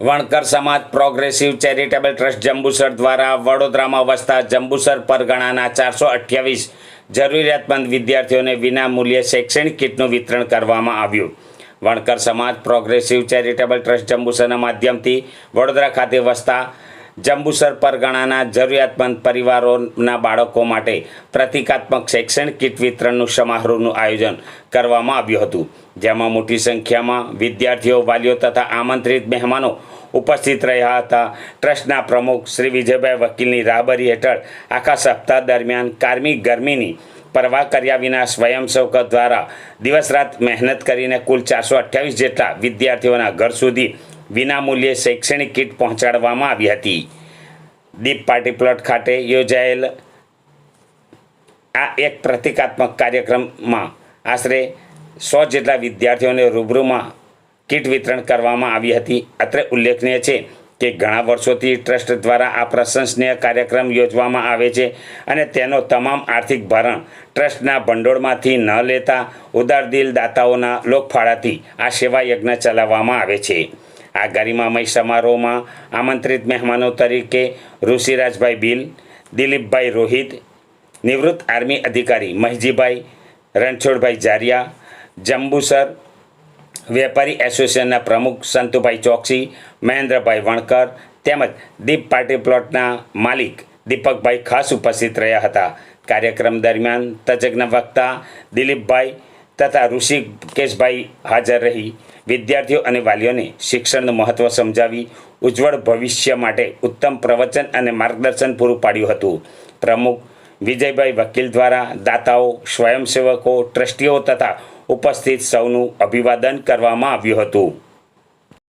વણકર સમાજ progressive charitable trust Jambusar દ્વારા વડોદરામાં વસતા જંબુસર પરગણાના 428 જરૂરિયાતમંદ વિદ્યાર્થીઓને વિનામૂલ્યે શૈક્ષણિક કીટનું વિતરણ કરવામાં આવ્યું. વણકર સમાજ પ્રોગ્રેસિવ ચેરિટેબલ ટ્રસ્ટ જંબુસરના માધ્યમથી વડોદરા ખાતે વસતા જંબુસર પરગણાના જરૂરિયાતમંદ પરિવારોના બાળકો માટે પ્રતિકાત્મક શૈક્ષણિક કીટ વિતરણનું સમારોહનું આયોજન કરવામાં આવ્યું હતું, જેમાં મોટી સંખ્યામાં વિદ્યાર્થીઓ, વાલીઓ તથા આમંત્રિત મહેમાનો ઉપસ્થિત રહ્યા હતા. ટ્રસ્ટના પ્રમુખ શ્રી વિજયભાઈ વકીલની રાહબરી હેઠળ આખા સપ્તાહ દરમિયાન કારમી ગરમીની પરવા કર્યા વિના સ્વયંસેવકો દ્વારા દિવસ રાત મહેનત કરીને કુલ 428 જેટલા વિદ્યાર્થીઓના ઘર સુધી વિનામૂલ્યે શૈક્ષણિક કીટ પહોંચાડવામાં આવી હતી. દીપ પાર્ટી પ્લોટ ખાતે યોજાયેલ આ એક પ્રતિકાત્મક કાર્યક્રમમાં આશરે 100 જેટલા વિદ્યાર્થીઓને રૂબરૂમાં કીટ વિતરણ કરવામાં આવી હતી. અત્રે ઉલ્લેખનીય છે કે ઘણા વર્ષોથી ટ્રસ્ટ દ્વારા આ પ્રશંસનીય કાર્યક્રમ યોજવામાં આવે છે અને તેનો તમામ આર્થિક ભારણ ટ્રસ્ટના ભંડોળમાંથી ન લેતા ઉદારદિલ દાતાઓના લોકફાળાથી આ સેવા યજ્ઞ ચલાવવામાં આવે છે. આ ગરિમામય સમારોહમાં આમંત્રિત મહેમાનો તરીકે ઋષિરાજભાઈ ભીલ, દિલીપભાઈ રોહિત, નિવૃત્ત આર્મી અધિકારી મહિજીભાઈ રણછોડભાઈ જારિયા, જંબુસર વેપારી એસોસિએશનના પ્રમુખ સંતુભાઈ ચોકસી, મહેન્દ્રભાઈ વણકર તેમજ દીપ પાર્ટી પ્લોટના માલિક દીપકભાઈ ખાસ ઉપસ્થિત રહ્યા હતા. કાર્યક્રમ દરમિયાન તજજ્ઞ વક્તા દિલીપભાઈ તથા ઋષિકેશભાઈ હાજર રહી વિદ્યાર્થીઓ અને વાલીઓને શિક્ષણનું મહત્ત્વ સમજાવી ઉજ્જવળ ભવિષ્ય માટે ઉત્તમ પ્રવચન અને માર્ગદર્શન પૂરું પાડ્યું હતું. પ્રમુખ વિજયભાઈ વકીલ દ્વારા દાતાઓ, સ્વયંસેવકો, ટ્રસ્ટીઓ તથા ઉપસ્થિત સૌનું અભિવાદન કરવામાં આવ્યું હતું.